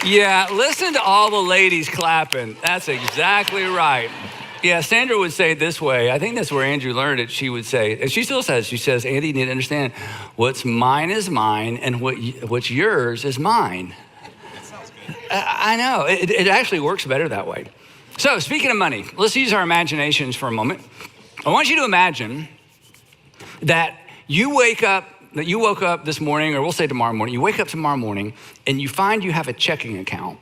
Yeah, listen to all the ladies clapping. That's exactly right. Yeah, Sandra would say it this way. I think that's where Andrew learned it. She would say, and she still says, Andy, you need to understand what's mine is mine and what's yours is mine. That sounds good. I know, it actually works better that way. So speaking of money, let's use our imaginations for a moment. I want you to imagine that you woke up this morning, or we'll say tomorrow morning, you wake up tomorrow morning and you find you have a checking account.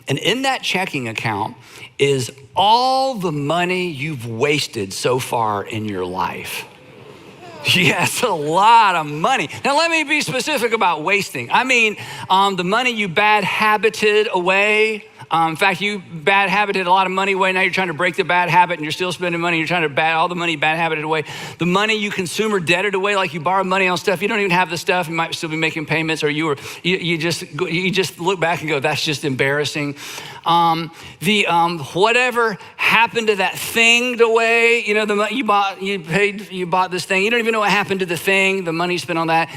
And in that checking account is all the money you've wasted so far in your life. Yes, a lot of money. Now let me be specific about wasting. I mean, the money you bad habited away. In fact, you bad habited a lot of money away. Now you're trying to break the bad habit and you're still spending money. You're trying to all the money bad habited away. The money you consumer debted away, like you borrowed money on stuff. You don't even have the stuff. You might still be making payments, or you just look back and go, that's just embarrassing. Whatever happened to that thing away, you know, the money you bought this thing. You don't even know what happened to the thing, the money you spent on that.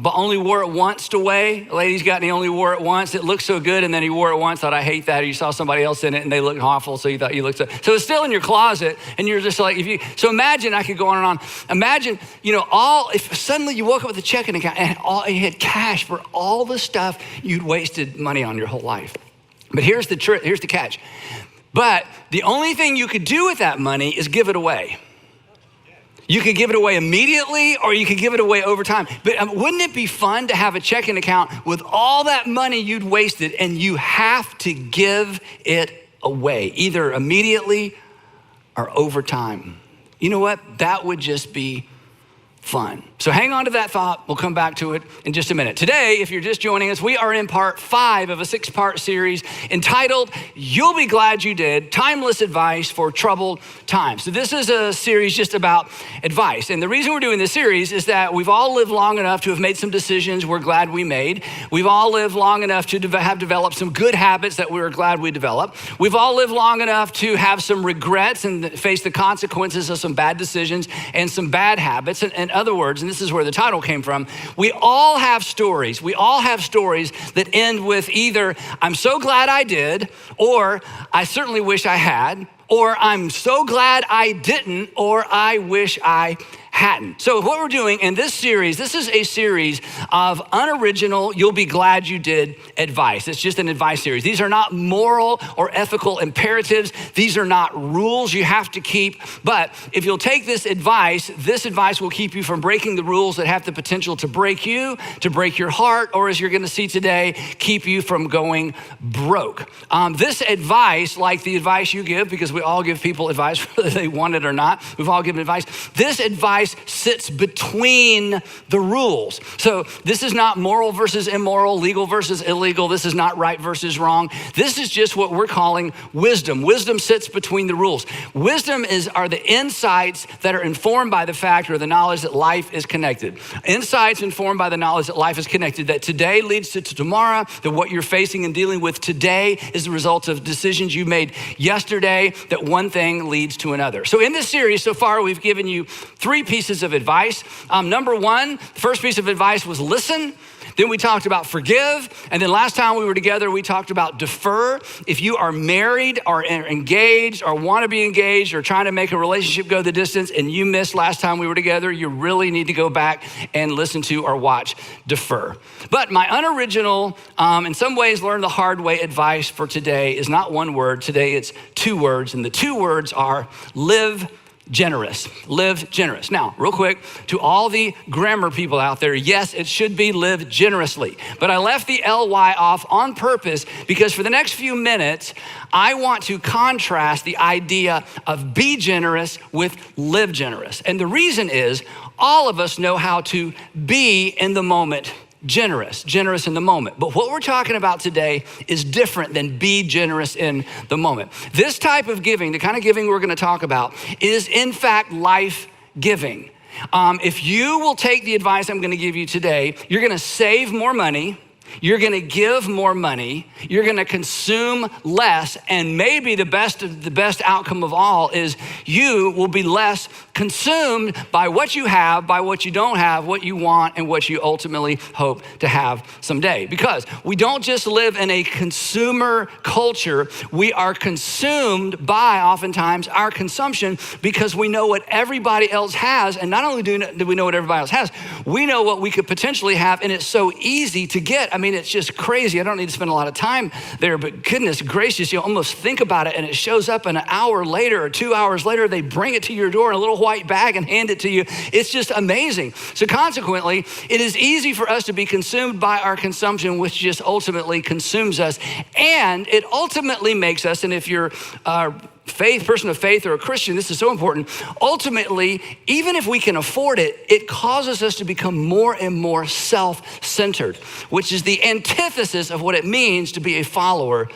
Only wore it once away. Ladies got any only wore it once. It looked so good, and then he wore it once, thought I hate that, or you saw somebody else in it and they looked awful, so you thought you looked so it's still in your closet, and you're just like, so imagine, I could go on and on. Imagine, if suddenly you woke up with a checking account and you had cash for all the stuff you'd wasted money on your whole life. But here's the catch. But the only thing you could do with that money is give it away. You could give it away immediately, or you could give it away over time. But wouldn't it be fun to have a checking account with all that money you'd wasted, and you have to give it away, either immediately or over time? You know what? That would just be fun. So hang on to that thought. We'll come back to it in just a minute. Today, if you're just joining us, we are in part 5 of a 6-part series entitled, You'll Be Glad You Did, Timeless Advice for Troubled Times. So this is a series just about advice. And the reason we're doing this series is that we've all lived long enough to have made some decisions we're glad we made. We've all lived long enough to have developed some good habits that we were glad we developed. We've all lived long enough to have some regrets and face the consequences of some bad decisions and some bad habits. In other words, and this is where the title came from, we all have stories. We all have stories that end with either, I'm so glad I did, or I certainly wish I had, or I'm so glad I didn't, or I wish I hadn't. So what we're doing in this series, this is a series of unoriginal, you'll be glad you did advice. It's just an advice series. These are not moral or ethical imperatives. These are not rules you have to keep. But if you'll take this advice will keep you from breaking the rules that have the potential to break you, to break your heart, or as you're gonna see today, keep you from going broke. This advice, like the advice you give, because we all give people advice whether they want it or not, we've all given advice. This advice sits between the rules. So this is not moral versus immoral, legal versus illegal. This is not right versus wrong. This is just what we're calling wisdom. Wisdom sits between the rules. Wisdom are the insights that are informed by the fact or the knowledge that life is connected. Insights informed by the knowledge that life is connected, that today leads to tomorrow, that what you're facing and dealing with today is the result of decisions you made yesterday, that one thing leads to another. So in this series so far, we've given you 3 pieces of advice. Number 1, the first piece of advice was listen. Then we talked about forgive. And then last time we were together, we talked about defer. If you are married or engaged or want to be engaged or trying to make a relationship go the distance and you missed last time we were together, you really need to go back and listen to or watch Defer. But my unoriginal, in some ways learn the hard way advice for today is not one word. Today it's 2 words. And the 2 words are live generous. Live generous. Now, real quick, to all the grammar people out there, yes, it should be live generously. But I left the ly off on purpose because for the next few minutes, I want to contrast the idea of be generous with live generous. And the reason is all of us know how to be in the moment generous in the moment. But what we're talking about today is different than be generous in the moment. This type of giving, the kind of giving we're gonna talk about, is in fact life giving. If you will take the advice I'm gonna give you today, you're gonna save more money, you're gonna give more money, you're gonna consume less, and maybe the best outcome of all is you will be less consumed by what you have, by what you don't have, what you want, and what you ultimately hope to have someday. Because we don't just live in a consumer culture, we are consumed by oftentimes our consumption because we know what everybody else has. And not only do we know what everybody else has, we know what we could potentially have, and it's so easy to get. I mean, it's just crazy. I don't need to spend a lot of time there, but goodness gracious, you almost think about it and it shows up, and an hour later or 2 hours later, they bring it to your door in a little white bag and hand it to you. It's just amazing. So consequently, it is easy for us to be consumed by our consumption, which just ultimately consumes us. And it ultimately makes us, and if you're a person of faith or a Christian, this is so important. Ultimately, even if we can afford it, it causes us to become more and more self-centered, which is the antithesis of what it means to be a follower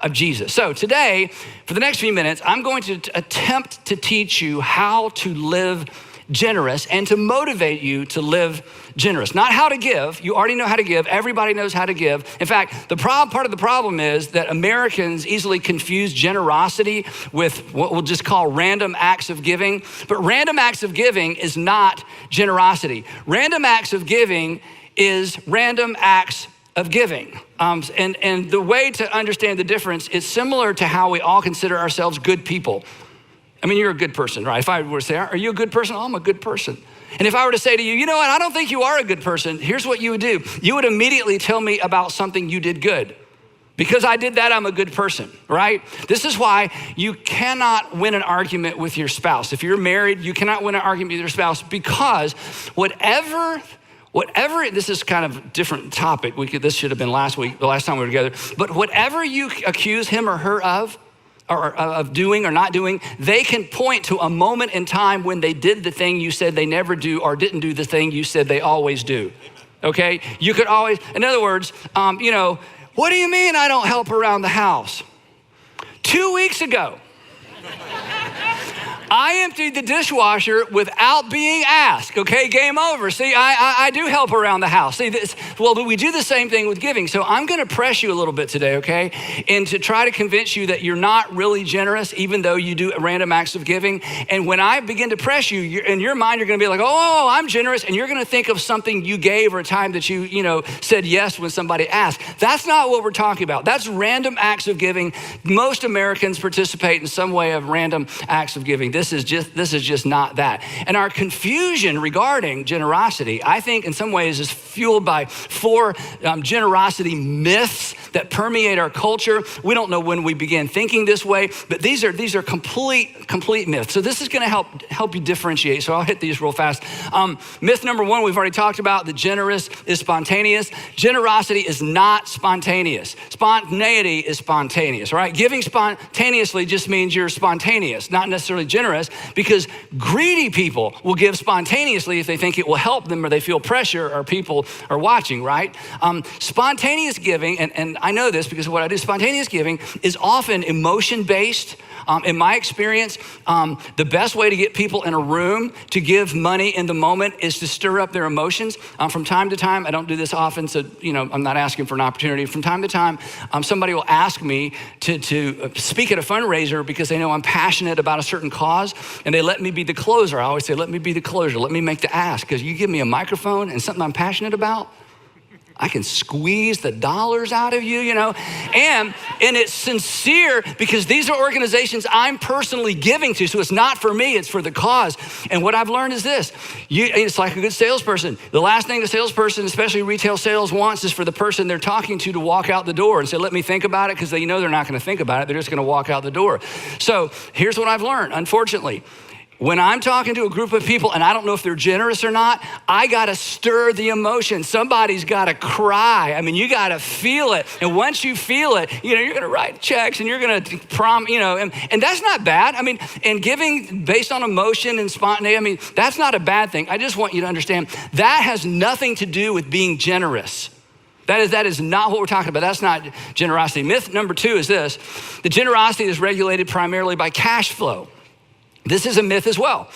of Jesus. So today, for the next few minutes, I'm going to attempt to teach you how to live generous and to motivate you to live generous. Not how to give. You already know how to give. Everybody knows how to give. In fact, part of the problem is that Americans easily confuse generosity with what we'll just call random acts of giving. But random acts of giving is not generosity. Random acts of giving is random acts of giving. And the way to understand the difference is similar to how we all consider ourselves good people. I mean, you're a good person, right? If I were to say, are you a good person? Oh, I'm a good person. And if I were to say to you, you know what, I don't think you are a good person, here's what you would do. You would immediately tell me about something you did good. Because I did that, I'm a good person, right? This is why you cannot win an argument with your spouse. If you're married, you cannot win an argument with your spouse, because whatever, this is kind of a different topic. This should have been last week, the last time we were together. But whatever you accuse him or her of, or of doing or not doing, they can point to a moment in time when they did the thing you said they never do, or didn't do the thing you said they always do, okay? You could always, in other words, what do you mean I don't help around the house? 2 weeks ago, I emptied the dishwasher without being asked, okay? Game over. See, I do help around the house. See, we do the same thing with giving. So I'm gonna press you a little bit today, okay? And to try to convince you that you're not really generous, even though you do random acts of giving. And when I begin to press you, in your mind, you're gonna be like, oh, I'm generous. And you're gonna think of something you gave or a time that you said yes when somebody asked. That's not what we're talking about. That's random acts of giving. Most Americans participate in some way of random acts of giving. This is just not that. And our confusion regarding generosity, I think in some ways is fueled by 4 generosity myths that permeate our culture. We don't know when we began thinking this way, but these are complete myths. So this is gonna help you differentiate. So I'll hit these real fast. Myth number 1, we've already talked about, the generous is spontaneous. Generosity is not spontaneous. Spontaneity is spontaneous, right? Giving spontaneously just means you're spontaneous, not necessarily generous, because greedy people will give spontaneously if they think it will help them or they feel pressure or people are watching, right? Spontaneous giving, and I know this because of what I do, spontaneous giving is often emotion-based. In my experience, the best way to get people in a room to give money in the moment is to stir up their emotions. From time to time, I don't do this often, so I'm not asking for an opportunity. From time to time, somebody will ask me to speak at a fundraiser because they know I'm passionate about a certain cause, and they let me be the closer. I always say, let me be the closer. Let me make the ask, because you give me a microphone and something I'm passionate about, I can squeeze the dollars out of you, and it's sincere because these are organizations I'm personally giving to. So it's not for me, it's for the cause. And what I've learned is this, it's like a good salesperson. The last thing the salesperson, especially retail sales, wants is for the person they're talking to walk out the door and say, let me think about it, because they know they're not gonna think about it. They're just gonna walk out the door. So here's what I've learned, unfortunately. When I'm talking to a group of people and I don't know if they're generous or not, I gotta stir the emotion. Somebody's gotta cry. I mean, you gotta feel it. And once you feel it, you're gonna write checks and you're gonna and that's not bad. I mean, and giving based on emotion and spontaneity, that's not a bad thing. I just want you to understand that has nothing to do with being generous. That is not what we're talking about. That's not generosity. Myth number 2 is this: the generosity is regulated primarily by cash flow. This is a myth as well.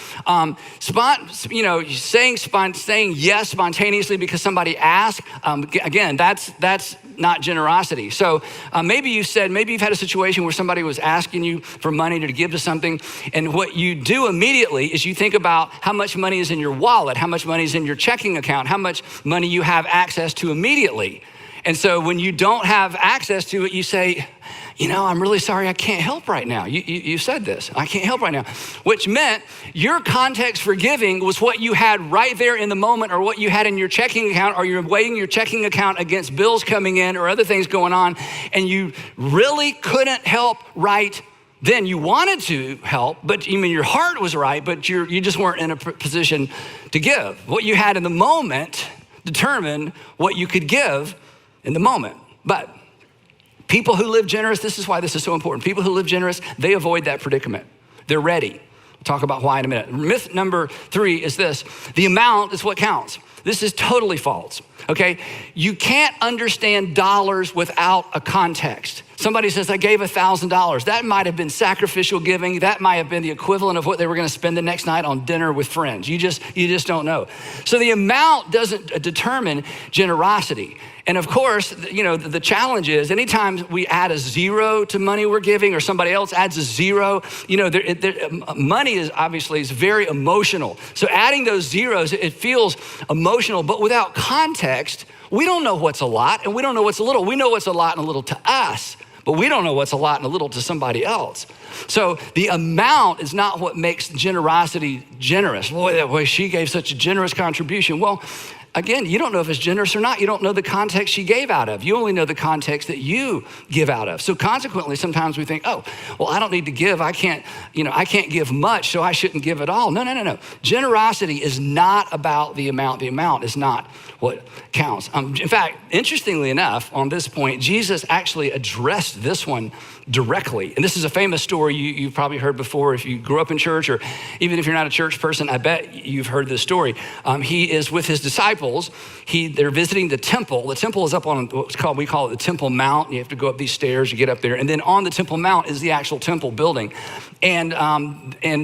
Saying yes spontaneously because somebody asked, again, that's not generosity. So maybe you've had a situation where somebody was asking you for money to give to something, and what you do immediately is you think about how much money is in your wallet, how much money is in your checking account, how much money you have access to immediately. And so when you don't have access to it, you say, I'm really sorry, I can't help right now. You said this, I can't help right now, which meant your context for giving was what you had right there in the moment, or what you had in your checking account, or you're weighing your checking account against bills coming in or other things going on, and you really couldn't help right then. You wanted to help, but your heart was right, but you just weren't in a position to give. What you had in the moment determined what you could give in the moment. But people who live generous, this is why this is so important. People who live generous, they avoid that predicament. They're ready. We'll talk about why in a minute. Myth number 3 is this: the amount is what counts. This is totally false, okay? You can't understand dollars without a context. Somebody says, I gave $1,000. That might have been sacrificial giving. That might have been the equivalent of what they were gonna spend the next night on dinner with friends. You just don't know. So the amount doesn't determine generosity. And of course, the challenge is anytime we add a zero to money we're giving, or somebody else adds a zero, money is very emotional. So adding those zeros, it feels emotional, but without context, we don't know what's a lot and we don't know what's a little. We know what's a lot and a little to us, but we don't know what's a lot and a little to somebody else. So the amount is not what makes generosity generous. Boy, she gave such a generous contribution. Well, again, you don't know if it's generous or not. You don't know the context she gave out of. You only know the context that you give out of. So consequently, sometimes we think, I don't need to give. I can't give much, so I shouldn't give at all. No. Generosity is not about the amount. The amount is not what counts. In fact, interestingly enough, on this point, Jesus actually addressed this one directly. And this is a famous story you've probably heard before if you grew up in church, or even if you're not a church person, I bet you've heard this story. He is with his disciples. They're visiting the temple. The temple is up on we call it the Temple Mount. You have to go up these stairs, you get up there. And then on the Temple Mount is the actual temple building. And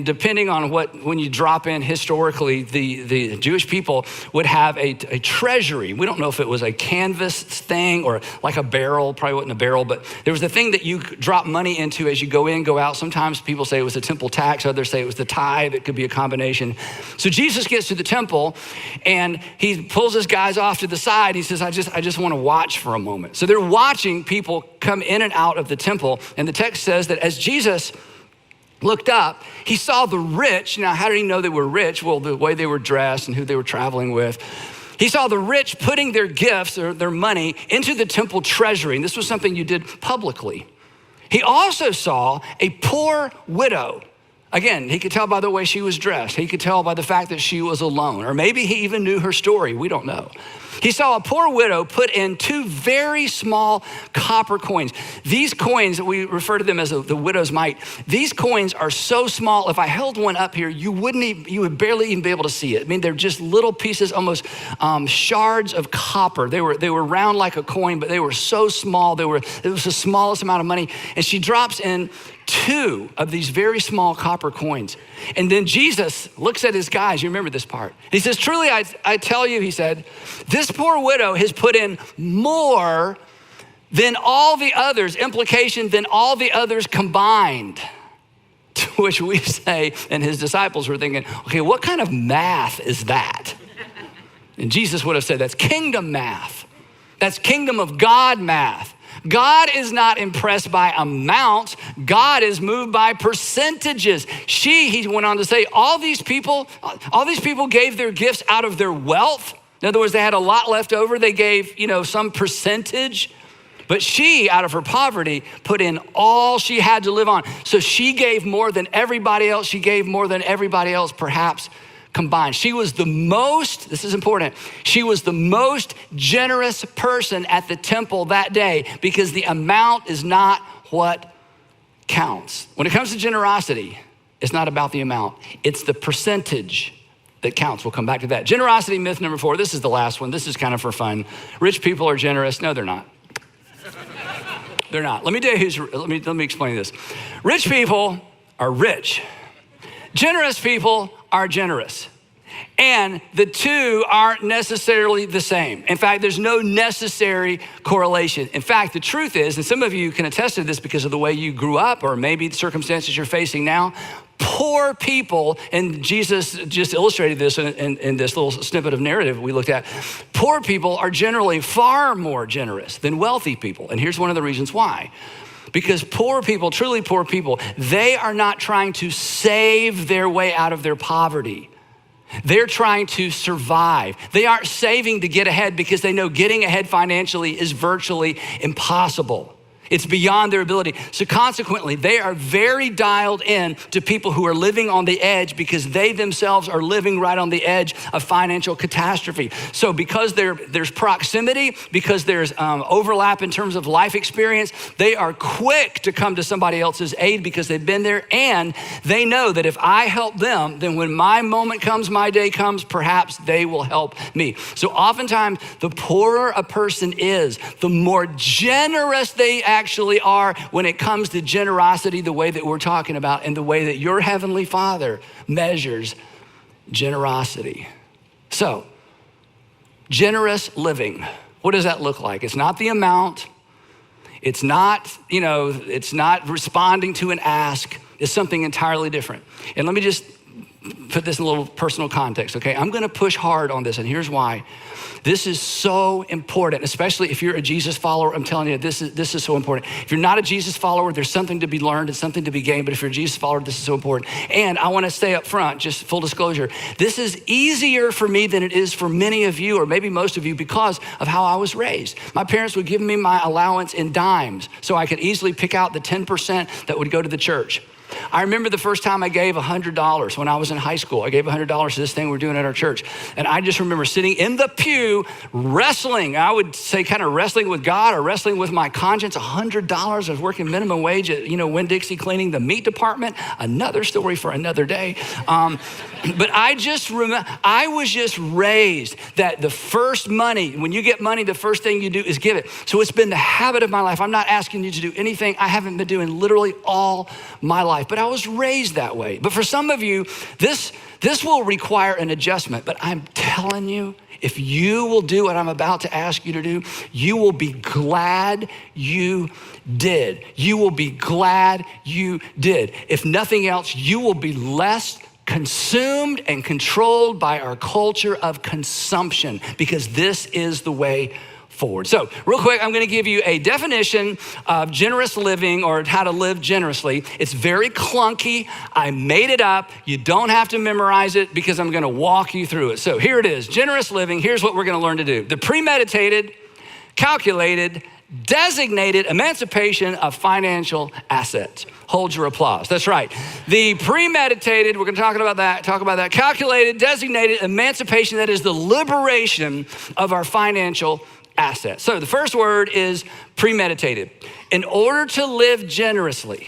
depending on when you drop in historically, the Jewish people would have a treasury. We don't know if it was a canvas thing or like a barrel, probably wasn't a barrel, but there was a thing that you drop money into as you go in, go out. Sometimes people say it was the temple tax, others say it was the tithe. It could be a combination. So Jesus gets to the temple and he pulls his guys off to the side. He says, I just want to watch for a moment. So they're watching people come in and out of the temple. And the text says that as Jesus looked up, he saw the rich. Now, how did he know they were rich? Well, the way they were dressed and who they were traveling with. He saw the rich putting their gifts or their money into the temple treasury. And this was something you did publicly. He also saw a poor widow. Again, he could tell by the way she was dressed. He could tell by the fact that she was alone, or maybe he even knew her story. We don't know. He saw a poor widow put in 2 very small copper coins. These coins, we refer to them as the widow's mite. These coins are so small, if I held one up here, you would barely even be able to see it. I mean, they're just little pieces, almost shards of copper. They were round like a coin, but they were so small. It was the smallest amount of money. And she drops in 2 of these very small copper coins. And then Jesus looks at his guys. You remember this part. He says, truly, I tell you, he said, this poor widow has put in more than all the others, implication than all the others combined. To which we say, and his disciples were thinking, okay, what kind of math is that? And Jesus would have said, that's kingdom math. That's kingdom of God math. God is not impressed by amounts. God is moved by percentages. He went on to say, all these people gave their gifts out of their wealth. In other words, they had a lot left over. They gave, some percentage. But she, out of her poverty, put in all she had to live on. So she gave more than everybody else. She gave more than everybody else, perhaps combined. She was the most, this is important, she was the most generous person at the temple that day because the amount is not what counts. When it comes to generosity, it's not about the amount. It's the percentage that counts. We'll come back to that. Generosity myth number 4. This is the last one. This is kind of for fun. Rich people are generous. No, they're not. They're not. Let me explain this. Rich people are rich. Generous people are generous. And the two aren't necessarily the same. In fact, there's no necessary correlation. In fact, the truth is, and some of you can attest to this because of the way you grew up or maybe the circumstances you're facing now, poor people, and Jesus just illustrated this in this little snippet of narrative we looked at, poor people are generally far more generous than wealthy people. And here's one of the reasons why. Because poor people, truly poor people, they are not trying to save their way out of their poverty. They're trying to survive. They aren't saving to get ahead because they know getting ahead financially is virtually impossible. It's beyond their ability. So consequently, they are very dialed in to people who are living on the edge because they themselves are living right on the edge of financial catastrophe. So because there's proximity, because there's overlap in terms of life experience, they are quick to come to somebody else's aid because they've been there, and they know that if I help them, then when my moment comes, my day comes, perhaps they will help me. So oftentimes, the poorer a person is, the more generous they actually are when it comes to generosity, the way that we're talking about and the way that your Heavenly Father measures generosity. So, generous living, what does that look like? It's not the amount. It's not, it's not responding to an ask. It's something entirely different. And let me just put this in a little personal context, okay? I'm gonna push hard on this, and here's why. This is so important, especially if you're a Jesus follower. I'm telling you, this is so important. If you're not a Jesus follower, there's something to be learned and something to be gained, but if you're a Jesus follower, this is so important. And I wanna stay up front, just full disclosure. This is easier for me than it is for many of you, or maybe most of you, because of how I was raised. My parents would give me my allowance in dimes, so I could easily pick out the 10% that would go to the church. I remember the first time I gave $100 when I was in high school. I gave $100 to this thing we're doing at our church. And I just remember sitting in the pew wrestling. I would say kind of wrestling with God or wrestling with my conscience. $100. I was working minimum wage at, Winn-Dixie cleaning the meat department. Another story for another day. But I just remember, I was just raised that the first money, when you get money, the first thing you do is give it. So it's been the habit of my life. I'm not asking you to do anything I haven't been doing literally all my life, but I was raised that way. But for some of you, this will require an adjustment, but I'm telling you, if you will do what I'm about to ask you to do, you will be glad you did. You will be glad you did. If nothing else, you will be less consumed and controlled by our culture of consumption, because this is the way forward. So real quick, I'm gonna give you a definition of generous living, or how to live generously. It's very clunky. I made it up. You don't have to memorize it because I'm gonna walk you through it. So here it is, generous living. Here's what we're gonna learn to do. The premeditated, calculated, designated emancipation of financial assets. Hold your applause. That's right. The premeditated, we're gonna talk about that. Calculated, designated emancipation, that is the liberation of our financial assets. So the first word is premeditated. In order to live generously,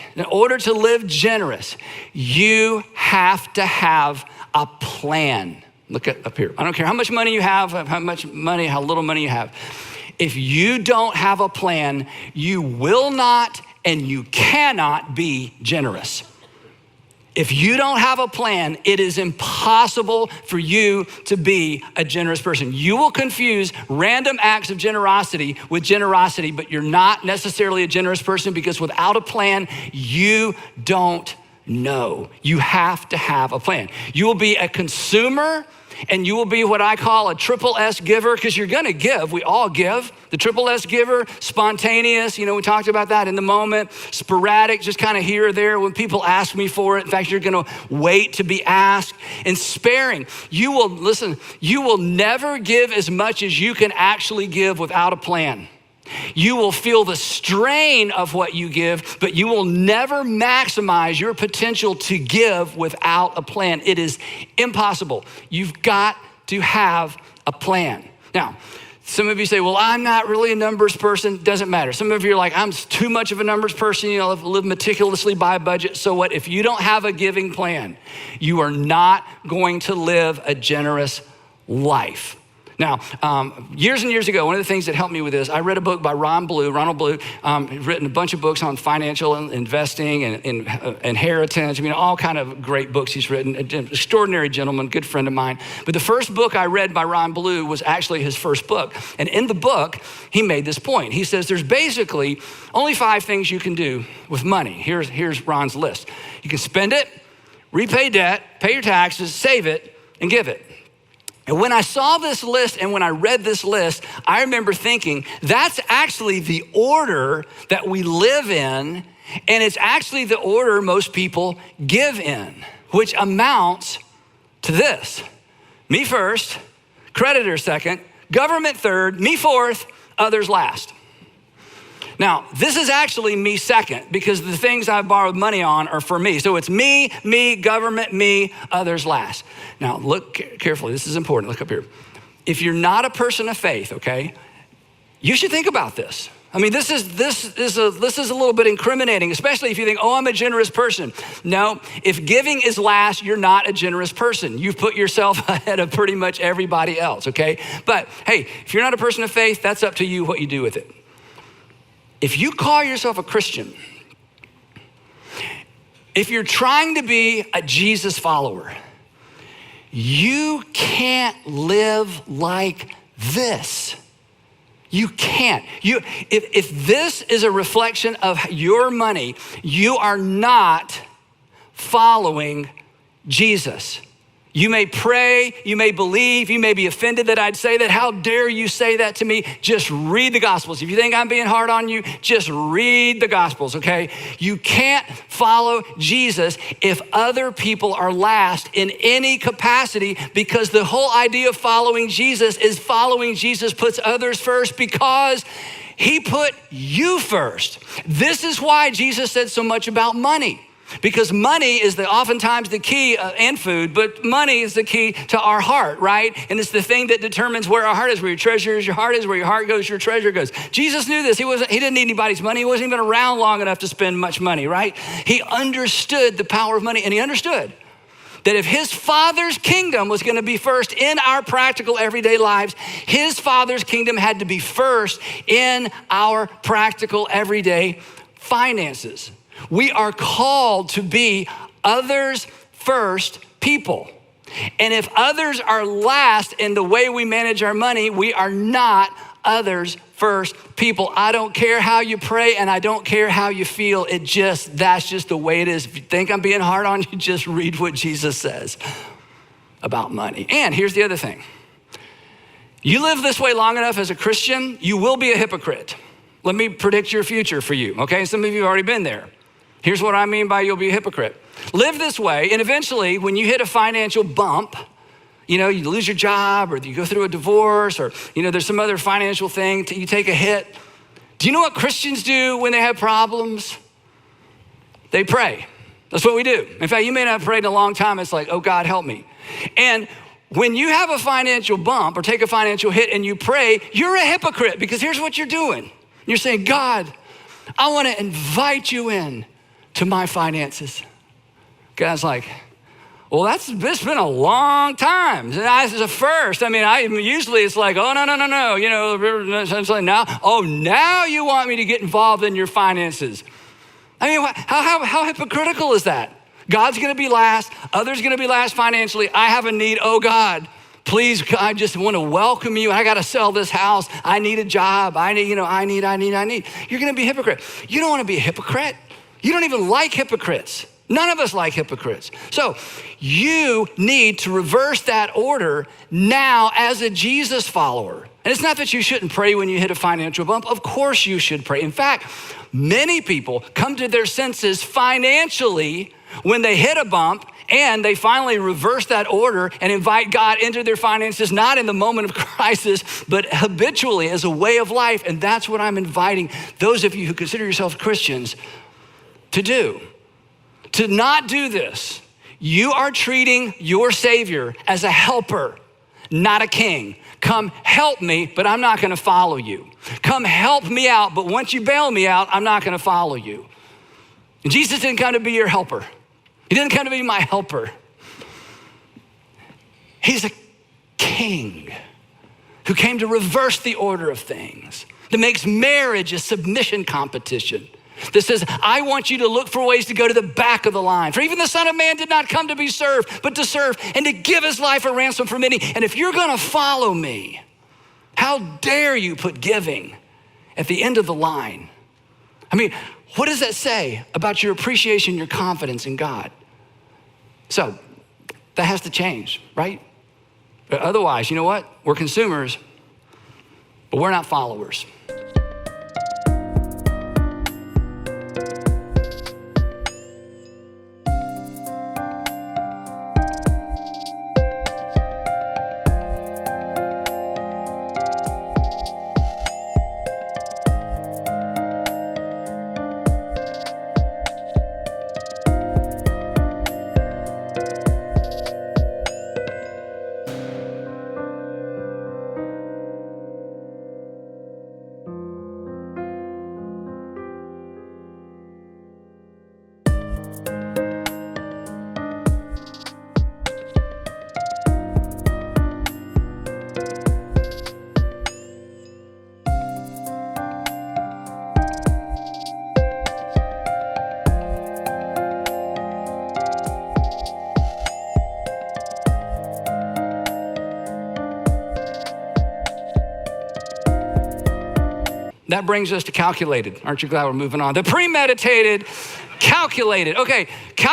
you have to have a plan. Look up here. I don't care how much money you have, how little money you have. If you don't have a plan, you will not and you cannot be generous. If you don't have a plan, it is impossible for you to be a generous person. You will confuse random acts of generosity with generosity, but you're not necessarily a generous person, because without a plan, you don't know. You have to have a plan. You will be a consumer, and you will be what I call a triple S giver, because you're gonna give. We all give. The triple S giver, spontaneous, we talked about that in the moment. Sporadic, just kind of here or there when people ask me for it. In fact, you're gonna wait to be asked. And sparing, you will never give as much as you can actually give without a plan. You will feel the strain of what you give, but you will never maximize your potential to give without a plan. It is impossible. You've got to have a plan. Now, some of you say, well, I'm not really a numbers person. Doesn't matter. Some of you are like, I'm too much of a numbers person. Live meticulously by a budget. So what? If you don't have a giving plan, you are not going to live a generous life. Now, years and years ago, one of the things that helped me with this, I read a book by Ronald Blue. He's written a bunch of books on financial investing and inheritance. I mean, all kind of great books he's written. An extraordinary gentleman, good friend of mine. But the first book I read by Ron Blue was actually his first book. And in the book, he made this point. He says there's basically only 5 things you can do with money. Here's Ron's list. You can spend it, repay debt, pay your taxes, save it, and give it. And when I saw this list and when I read this list, I remember thinking, that's actually the order that we live in, and it's actually the order most people give in, which amounts to this. Me first, creditor second, government third, me fourth, others last. Now, this is actually me second because the things I've borrowed money on are for me. So it's me, government, me, others last. Now, look carefully. This is important. Look up here. If you're not a person of faith, okay, you should think about this. I mean, this is a little bit incriminating, especially if you think, oh, I'm a generous person. No, if giving is last, you're not a generous person. You've put yourself ahead of pretty much everybody else, okay? But hey, if you're not a person of faith, that's up to you what you do with it. If you call yourself a Christian, if you're trying to be a Jesus follower, you can't live like this. You can't. If this is a reflection of your money, you are not following Jesus. You may pray, you may believe, you may be offended that I'd say that. How dare you say that to me? Just read the Gospels. If you think I'm being hard on you, just read the Gospels, okay? You can't follow Jesus if other people are last in any capacity, because the whole idea of following Jesus is following Jesus puts others first because he put you first. This is why Jesus said so much about money. Because money is oftentimes the key, and food, but money is the key to our heart, right? And it's the thing that determines where our heart is. Where your treasure is, your heart is. Where your heart goes, your treasure goes. Jesus knew this. He didn't need anybody's money. He wasn't even around long enough to spend much money, right? He understood the power of money, and he understood that if his Father's kingdom was gonna be first in our practical everyday lives, his Father's kingdom had to be first in our practical everyday finances. We are called to be others first people. And if others are last in the way we manage our money, we are not others first people. I don't care how you pray and I don't care how you feel. That's just the way it is. If you think I'm being hard on you, just read what Jesus says about money. And here's the other thing. You live this way long enough as a Christian, you will be a hypocrite. Let me predict your future for you, okay? Some of you have already been there. Here's what I mean by you'll be a hypocrite. Live this way, and eventually when you hit a financial bump, you lose your job or you go through a divorce or, there's some other financial thing, you take a hit. Do you know what Christians do when they have problems? They pray. That's what we do. In fact, you may not have prayed in a long time. It's like, oh God, help me. And when you have a financial bump or take a financial hit and you pray, you're a hypocrite because here's what you're doing. You're saying, God, I want to invite you in to my finances. God's like, well, it's been a long time. That's a first. I mean, usually it's like, oh, no. It's like now you want me to get involved in your finances. I mean, how hypocritical is that? God's gonna be last, others gonna be last financially. I have a need, oh God, please, I just wanna welcome you. I gotta sell this house. I need a job. I need. You're gonna be a hypocrite. You don't wanna be a hypocrite. You don't even like hypocrites. None of us like hypocrites. So you need to reverse that order now as a Jesus follower. And it's not that you shouldn't pray when you hit a financial bump. Of course you should pray. In fact, many people come to their senses financially when they hit a bump and they finally reverse that order and invite God into their finances, not in the moment of crisis, but habitually as a way of life. And that's what I'm inviting those of you who consider yourselves Christians to do. To not do this, you are treating your Savior as a helper, not a king. Come help me, but I'm not gonna follow you. Come help me out, but once you bail me out, I'm not gonna follow you. And Jesus didn't come to be your helper. He didn't come to be my helper. He's a king. who came to reverse the order of things, that makes marriage a submission competition, that says, I want you to look for ways to go to the back of the line. For even the Son of Man did not come to be served, but to serve and to give his life a ransom for many. And if you're gonna follow me, how dare you put giving at the end of the line? I mean, what does that say about your appreciation, your confidence in God? So that has to change, right? But otherwise, you know what? We're consumers, but we're not followers. That brings us to calculated. Aren't you glad we're moving on? The premeditated, calculated. Okay,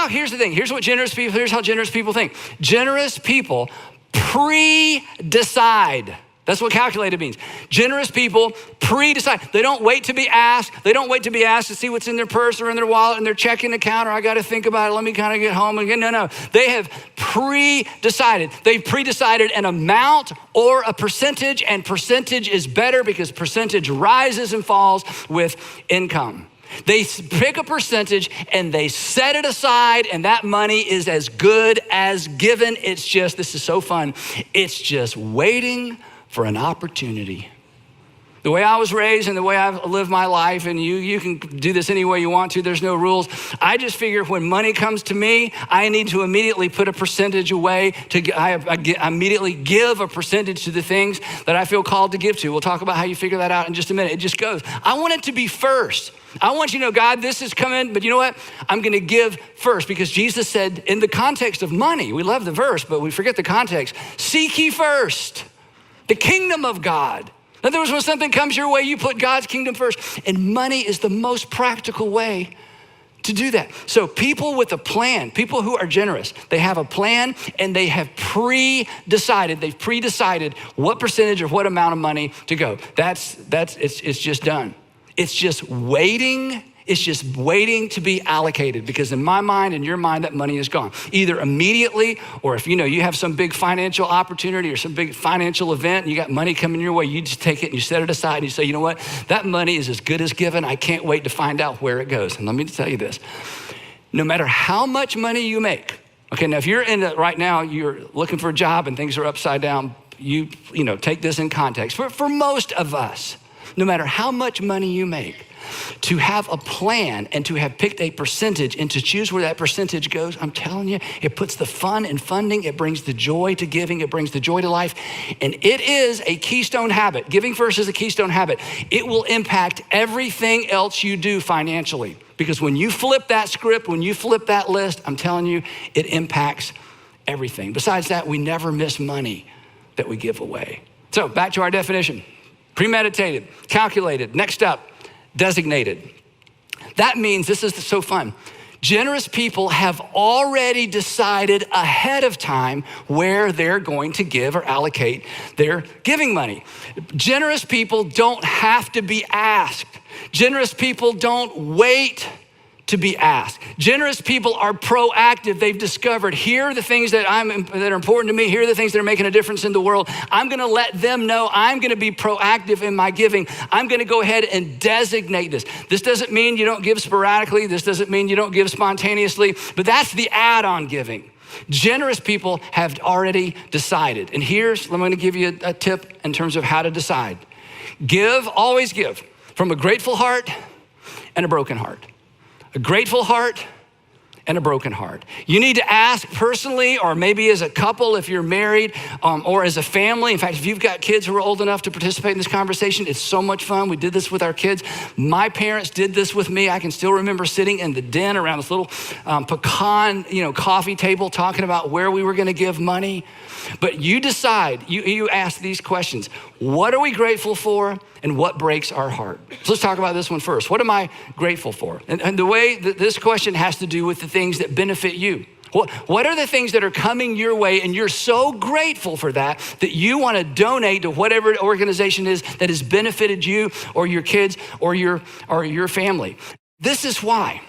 here's the thing. Here's how generous people think. Generous people pre-decide. That's what calculated means. Generous people pre-decide. They don't wait to be asked. They don't wait to be asked to see what's in their purse or in their wallet and their checking account, or I got to think about it. Let me kind of get home again. No. They have pre-decided. They've pre-decided an amount or a percentage, and percentage is better because percentage rises and falls with income. They pick a percentage and they set it aside, and that money is as good as given. It's just, this is so fun. It's just waiting for an opportunity. The way I was raised and the way I've lived my life, and you can do this any way you want to, there's no rules. I just figure when money comes to me, I need to immediately put a percentage away. I immediately give a percentage to the things that I feel called to give to. We'll talk about how you figure that out in just a minute. It just goes. I want it to be first. I want you to know, God, this is coming, but you know what? I'm gonna give first, because Jesus said in the context of money, we love the verse, but we forget the context. Seek ye first the kingdom of God. In other words, when something comes your way, you put God's kingdom first. And money is the most practical way to do that. So people with a plan, people who are generous, they have a plan and they have pre-decided. They've pre-decided what percentage or what amount of money to go. It's just done. It's just waiting. It's just waiting to be allocated, because in my mind and your mind, that money is gone. Either immediately, or if you have some big financial opportunity or some big financial event and you got money coming your way, you just take it and you set it aside and you say, you know what? That money is as good as given. I can't wait to find out where it goes. And let me tell you this, no matter how much money you make, okay, now if you're in it right now, you're looking for a job and things are upside down, you take this in context. For most of us, no matter how much money you make, to have a plan and to have picked a percentage and to choose where that percentage goes, I'm telling you, it puts the fun in funding, it brings the joy to giving, it brings the joy to life, and it is a keystone habit. Giving first is a keystone habit. It will impact everything else you do financially, because when you flip that script, when you flip that list, I'm telling you, it impacts everything. Besides that, we never miss money that we give away. So back to our definition. Premeditated, calculated. Next up, designated. That means, this is so fun, generous people have already decided ahead of time where they're going to give or allocate their giving money. Generous people don't have to be asked. Generous people don't wait to be asked. Generous people are proactive. They've discovered, here are the things that are important to me. Here are the things that are making a difference in the world. I'm gonna let them know I'm gonna be proactive in my giving. I'm gonna go ahead and designate this. This doesn't mean you don't give sporadically. This doesn't mean you don't give spontaneously, but that's the add-on giving. Generous people have already decided. And I'm gonna give you a tip in terms of how to decide. Always give from a grateful heart and a broken heart. A grateful heart and a broken heart. You need to ask personally, or maybe as a couple if you're married, or as a family. In fact, if you've got kids who are old enough to participate in this conversation, it's so much fun. We did this with our kids. My parents did this with me. I can still remember sitting in the den around this little pecan, coffee table talking about where we were gonna give money. But you decide, you ask these questions. What are we grateful for, and what breaks our heart? So let's talk about this one first. What am I grateful for? And the way that this question has to do with the things that benefit you. What are the things that are coming your way and you're so grateful for that you want to donate to whatever organization is that has benefited you or your kids or your family? This is why.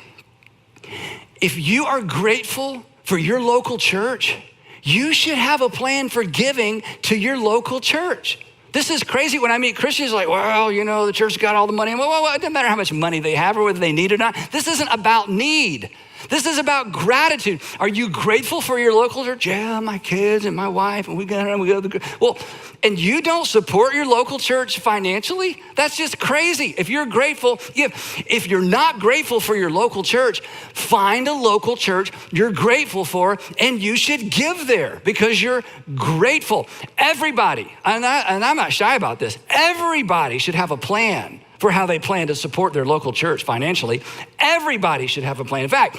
If you are grateful for your local church, you should have a plan for giving to your local church. This is crazy when I meet Christians like, well, the church's got all the money. Well, it doesn't matter how much money they have or whether they need it or not. This isn't about need. This is about gratitude. Are you grateful for your local church? Yeah, my kids and my wife, and we go to the, well, and you don't support your local church financially? That's just crazy. If you're grateful, if you're not grateful for your local church, find a local church you're grateful for, and you should give there because you're grateful. Everybody, and I'm not shy about this, everybody should have a plan for how they plan to support their local church financially. Everybody should have a plan. In fact,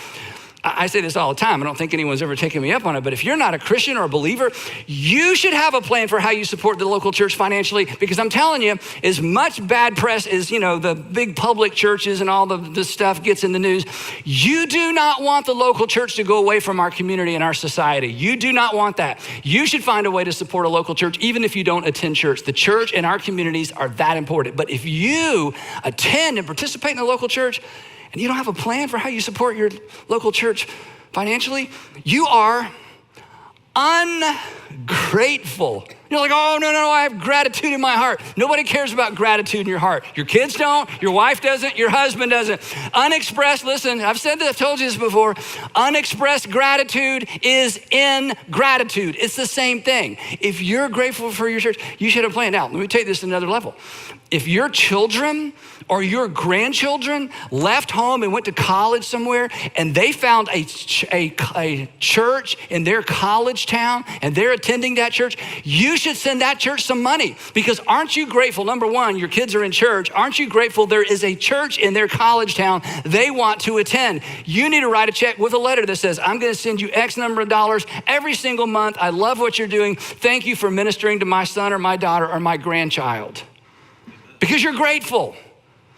I say this all the time. I don't think anyone's ever taken me up on it, but if you're not a Christian or a believer, you should have a plan for how you support the local church financially, because I'm telling you, as much bad press as, the big public churches and all the stuff gets in the news, you do not want the local church to go away from our community and our society. You do not want that. You should find a way to support a local church, even if you don't attend church. The church and our communities are that important. But if you attend and participate in a local church, and you don't have a plan for how you support your local church financially, you are ungrateful. You're like, oh, no, I have gratitude in my heart. Nobody cares about gratitude in your heart. Your kids don't, your wife doesn't, your husband doesn't. Unexpressed, listen, I've said this, I've told you this before, unexpressed gratitude is ingratitude. It's the same thing. If you're grateful for your church, you should have planned out. Let me take this to another level. If your children or your grandchildren left home and went to college somewhere and they found a church in their college town and they're attending that church, you should send that church some money, because aren't you grateful? Number one, your kids are in church. Aren't you grateful there is a church in their college town they want to attend? You need to write a check with a letter that says, I'm going to send you X number of dollars every single month. I love what you're doing. Thank you for ministering to my son or my daughter or my grandchild. Because you're grateful.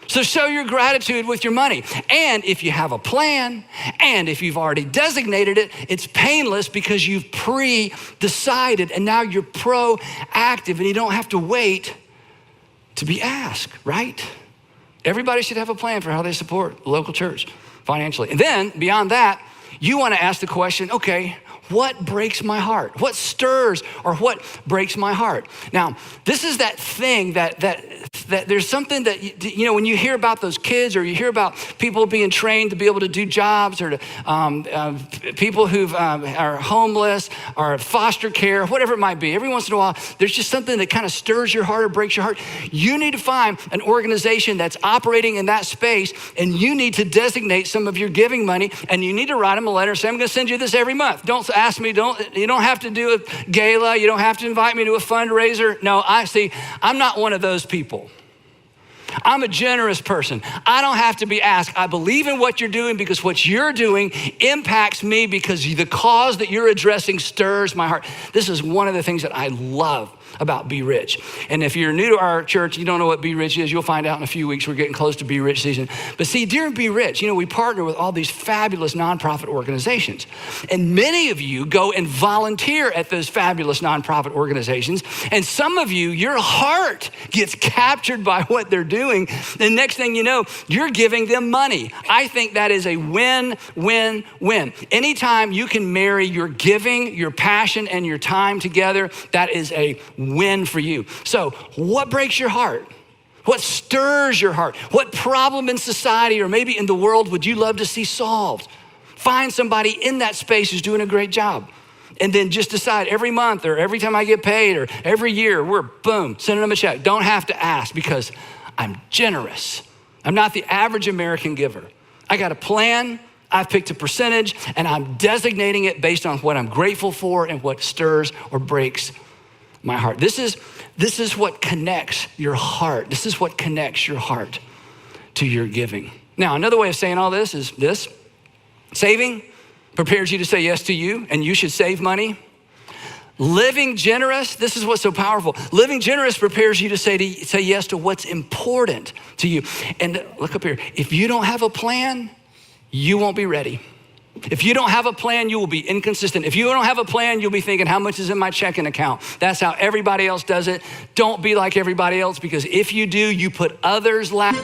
So show your gratitude with your money. And if you have a plan, and if you've already designated it, it's painless because you've pre-decided and now you're proactive and you don't have to wait to be asked, right? Everybody should have a plan for how they support the local church financially. And then beyond that, you want to ask the question, okay, what breaks my heart? What stirs or what breaks my heart? Now, this is that thing that there's something that, when you hear about those kids or you hear about people being trained to be able to do jobs, or to, people who are homeless or foster care, whatever it might be, every once in a while, there's just something that kind of stirs your heart or breaks your heart. You need to find an organization that's operating in that space, and you need to designate some of your giving money, and you need to write them a letter and say, I'm going to send you this every month. Don't ask me, you don't have to do a gala. You don't have to invite me to a fundraiser. No, I'm not one of those people. I'm a generous person. I don't have to be asked. I believe in what you're doing because what you're doing impacts me, because the cause that you're addressing stirs my heart. This is one of the things that I love about Be Rich. And if you're new to our church, you don't know what Be Rich is, you'll find out in a few weeks. We're getting close to Be Rich season. But see, during Be Rich, we partner with all these fabulous nonprofit organizations. And many of you go and volunteer at those fabulous nonprofit organizations. And some of you, your heart gets captured by what they're doing. And next thing you know, you're giving them money. I think that is a win, win, win. Anytime you can marry your giving, your passion, and your time together, that is a win for you. So what breaks your heart? What stirs your heart? What problem in society or maybe in the world would you love to see solved? Find somebody in that space who's doing a great job. And then just decide every month or every time I get paid or every year, we're sending them a check. Don't have to ask, because I'm generous. I'm not the average American giver. I got a plan. I've picked a percentage and I'm designating it based on what I'm grateful for and what stirs or breaks my heart. This is what connects your heart. This is what connects your heart to your giving. Now, another way of saying all this is this. Saving prepares you to say yes to you, and you should save money. Living generous, this is what's so powerful. Living generous prepares you to say yes to what's important to you. And look up here, if you don't have a plan, you won't be ready. If you don't have a plan, you will be inconsistent. If you don't have a plan, you'll be thinking, how much is in my checking account? That's how everybody else does it. Don't be like everybody else, because if you do, you put others last.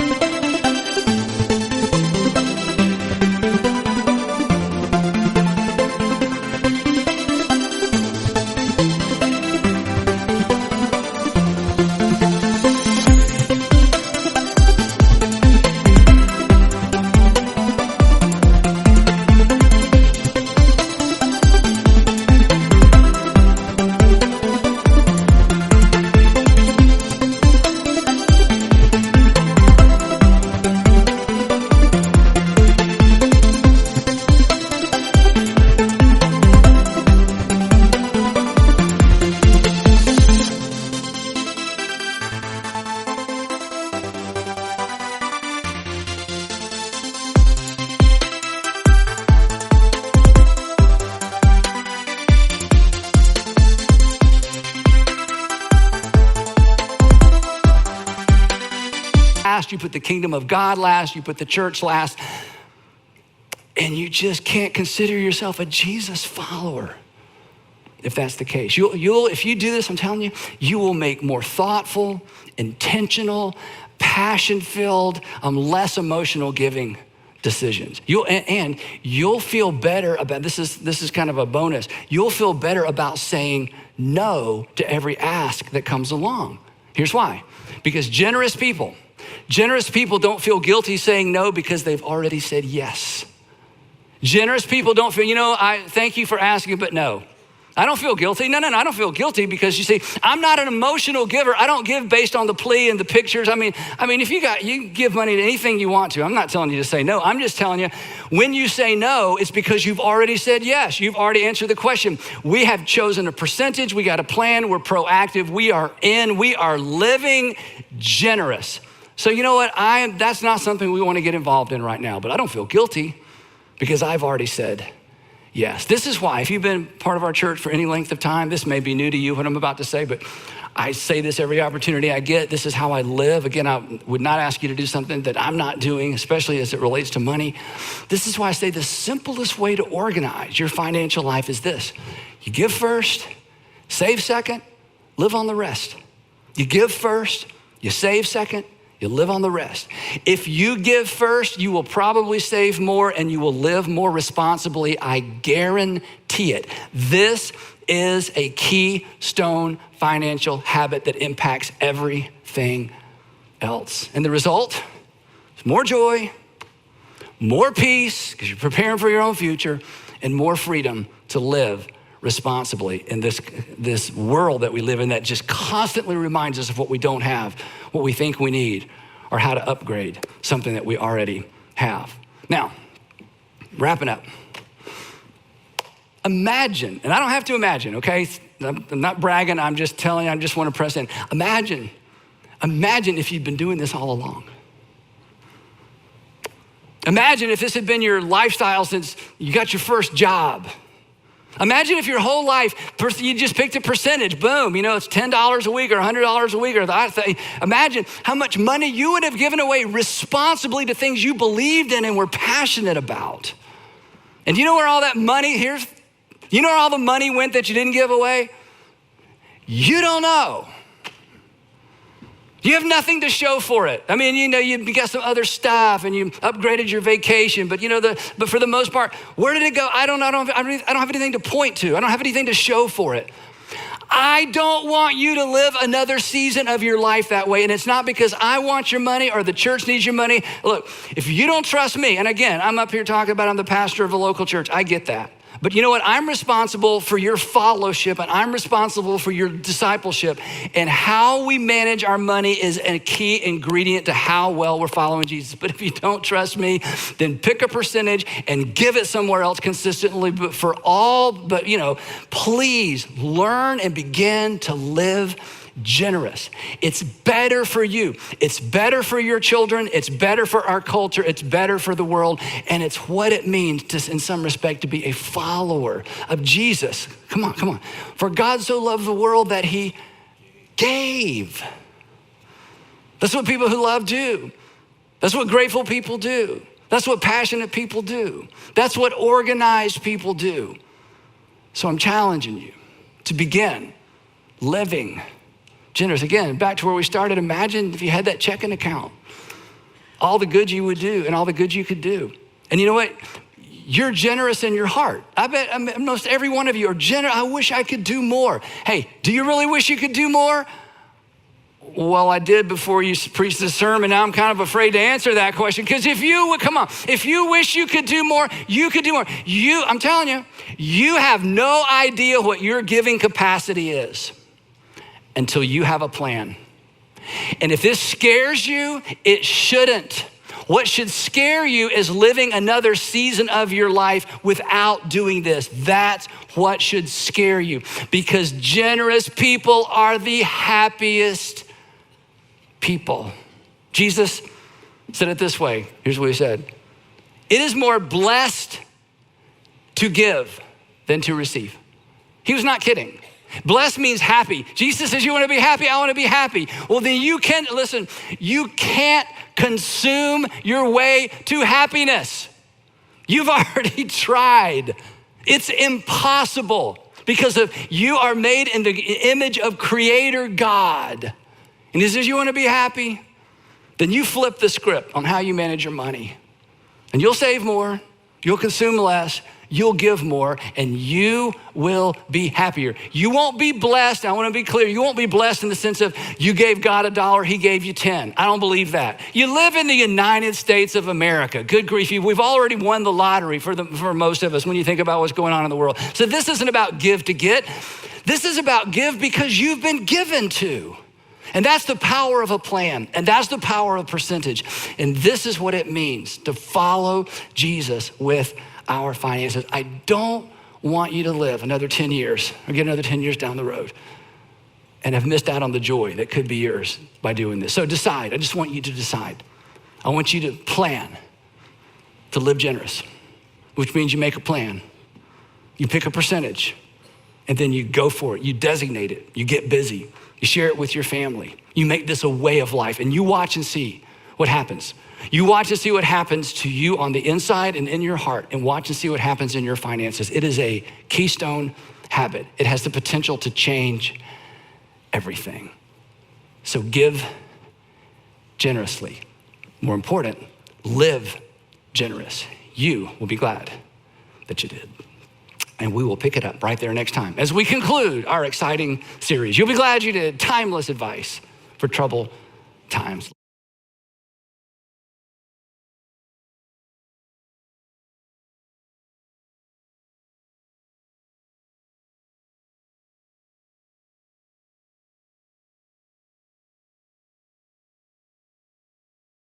You put the kingdom of God last, you put the church last, and you just can't consider yourself a Jesus follower if that's the case. You'll, if you do this, I'm telling you, you will make more thoughtful, intentional, passion-filled, less emotional giving decisions. You'll feel better about, this is kind of a bonus, you'll feel better about saying no to every ask that comes along. Here's why. Because generous people don't feel guilty saying no because they've already said yes. Generous people don't feel, I thank you for asking, but no. I don't feel guilty. No, I don't feel guilty because you see, I'm not an emotional giver. I don't give based on the plea and the pictures. I mean, if you give money to anything you want to. I'm not telling you to say no. I'm just telling you, when you say no, it's because you've already said yes. You've already answered the question. We have chosen a percentage. We got a plan. We're proactive. We are living generous. So you know what? That's not something we want to get involved in right now, but I don't feel guilty because I've already said yes. This is why, if you've been part of our church for any length of time, this may be new to you, what I'm about to say, but I say this every opportunity I get. This is how I live. Again, I would not ask you to do something that I'm not doing, especially as it relates to money. This is why I say the simplest way to organize your financial life is this. You give first, save second, live on the rest. You give first, you save second, you live on the rest. If you give first, you will probably save more and you will live more responsibly. I guarantee it. This is a keystone financial habit that impacts everything else. And the result is more joy, more peace, because you're preparing for your own future, and more freedom to live responsibly in this world that we live in that just constantly reminds us of what we don't have, what we think we need, or how to upgrade something that we already have. Now, wrapping up. Imagine, and I don't have to imagine, okay? I'm not bragging, I'm just telling you, I just want to press in. Imagine if you'd been doing this all along. Imagine if this had been your lifestyle since you got your first job. Imagine if your whole life, you just picked a percentage, boom, it's $10 a week or $100 a week. Imagine how much money you would have given away responsibly to things you believed in and were passionate about. And you know where all that money, you know where all the money went that you didn't give away? You don't know. You have nothing to show for it. I mean, you got some other stuff and you upgraded your vacation, but but for the most part, where did it go? I don't have anything to point to. I don't have anything to show for it. I don't want you to live another season of your life that way. And it's not because I want your money or the church needs your money. Look, if you don't trust me, and again, I'm up here talking about I'm the pastor of a local church. I get that. But you know what? I'm responsible for your fellowship, and I'm responsible for your discipleship. And how we manage our money is a key ingredient to how well we're following Jesus. But if you don't trust me, then pick a percentage and give it somewhere else consistently. But please learn and begin to live generous. It's better for you. It's better for your children. It's better for our culture. It's better for the world. And it's what it means to, in some respect, to be a follower of Jesus. Come on. For God so loved the world that he gave. That's what people who love do. That's what grateful people do. That's what passionate people do. That's what organized people do. So I'm challenging you to begin living generous. Again, back to where we started. Imagine if you had that checking account, all the good you would do and all the good you could do. And you know what? You're generous in your heart. I bet most every one of you are generous. I wish I could do more. Hey, do you really wish you could do more? Well, I did before you preached the sermon. Now I'm kind of afraid to answer that question, because if you wish you could do more, you could do more. I'm telling you, you have no idea what your giving capacity is until you have a plan. And if this scares you, it shouldn't. What should scare you is living another season of your life without doing this. That's what should scare you, because generous people are the happiest people. Jesus said it this way. Here's what he said. It is more blessed to give than to receive. He was not kidding. Blessed means happy. Jesus says, you want to be happy? I want to be happy. Well, then you can't consume your way to happiness. You've already tried. It's impossible, because you are made in the image of Creator God. And he says, you want to be happy? Then you flip the script on how you manage your money. And you'll save more, you'll consume less, you'll give more, and you will be happier. You won't be blessed. I want to be clear. You won't be blessed in the sense of you gave God $1, he gave you 10. I don't believe that. You live in the United States of America. Good grief. We've already won the lottery for most of us when you think about what's going on in the world. So this isn't about give to get. This is about give because you've been given to. And that's the power of a plan. And that's the power of percentage. And this is what it means to follow Jesus with our finances. I don't want you to live another 10 years or get another 10 years down the road and have missed out on the joy that could be yours by doing this. So decide. I just want you to decide. I want you to plan to live generous, which means you make a plan. You pick a percentage and then you go for it. You designate it. You get busy. You share it with your family. You make this a way of life, and you watch and see what happens. You watch and see what happens to you on the inside and in your heart, and watch and see what happens in your finances. It is a keystone habit. It has the potential to change everything. So give generously. More important, live generous. You will be glad that you did. And we will pick it up right there next time as we conclude our exciting series. You'll be glad you did. Timeless advice for troubled times.